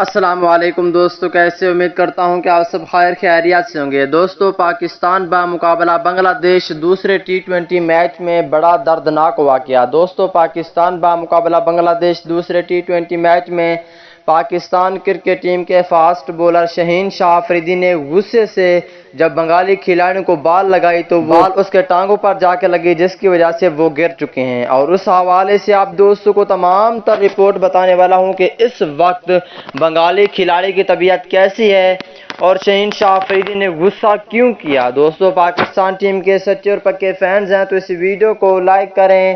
السلام علیکم دوستو، کیسے؟ امید کرتا ہوں کہ آپ سب خیر خیریت سے ہوں گے۔ دوستو، پاکستان بمقابلہ بنگلہ دیش دوسرے ٹی20 میچ میں بڑا دردناک واقعہ۔ دوستو، پاکستان بمقابلہ بنگلہ دیش دوسرے ٹی20 میچ میں پاکستان کرکٹ ٹیم کے فاسٹ بولر شہین شاہ آفریدی نے غصے سے جب بنگالی کھلاڑیوں کو بال لگائی تو بال اس کے ٹانگوں پر جا کے لگی، جس کی وجہ سے وہ گر چکے ہیں۔ اور اس حوالے سے آپ دوستوں کو تمام تر رپورٹ بتانے والا ہوں کہ اس وقت بنگالی کھلاڑی کی طبیعت کیسی ہے اور شہین شاہ آفریدی نے غصہ کیوں کیا۔ دوستو، پاکستان ٹیم کے سچے اور پکے فینز ہیں تو اس ویڈیو کو لائک کریں،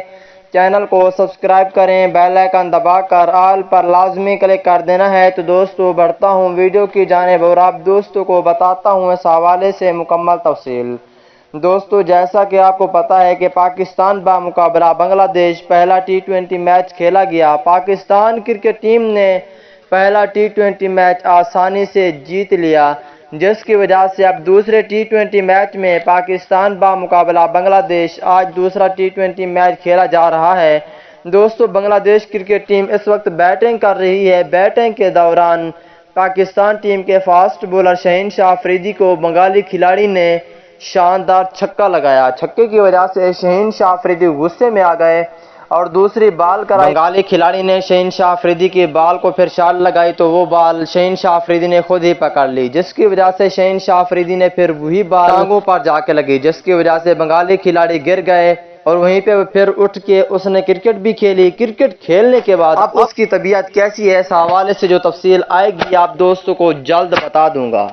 چینل کو سبسکرائب کریں، بیل آئیکن دبا کر آل پر لازمی کلک کر دینا ہے۔ تو دوستو، بڑھتا ہوں ویڈیو کی جانب اور آپ دوستوں کو بتاتا ہوں اس حوالے سے مکمل تفصیل۔ دوستو، جیسا کہ آپ کو پتا ہے کہ پاکستان بمقابلہ بنگلہ دیش پہلا ٹی20 میچ کھیلا گیا۔ پاکستان کرکٹ ٹیم نے پہلا ٹی20 میچ آسانی سے جیت لیا، جس کی وجہ سے اب دوسرے ٹی20 میچ میں پاکستان بمقابلہ بنگلہ دیش آج دوسرا ٹی20 میچ کھیلا جا رہا ہے۔ دوستو، بنگلہ دیش کرکٹ ٹیم اس وقت بیٹنگ کر رہی ہے۔ بیٹنگ کے دوران پاکستان ٹیم کے فاسٹ بولر شہین شاہ آفریدی کو بنگالی کھلاڑی نے شاندار چھکا لگایا۔ چھکے کی وجہ سے شہین شاہ آفریدی غصے میں آ گئے اور دوسری بال کرائی۔ بنگالی کھلاڑی نے شہین شاہ آفریدی کی بال کو پھر شاٹ لگائی تو وہ بال شہین شاہ آفریدی نے خود ہی پکڑ لی، جس کی وجہ سے شہین شاہ آفریدی نے پھر وہی بال ٹانگوں پر جا کے لگی، جس کی وجہ سے بنگالی کھلاڑی گر گئے اور وہیں پہ پھر اٹھ کے اس نے کرکٹ بھی کھیلی۔ کرکٹ کھیلنے کے بعد اب اس کی طبیعت کیسی ہے، اس حوالے سے جو تفصیل آئے گی آپ دوستوں کو جلد بتا دوں گا۔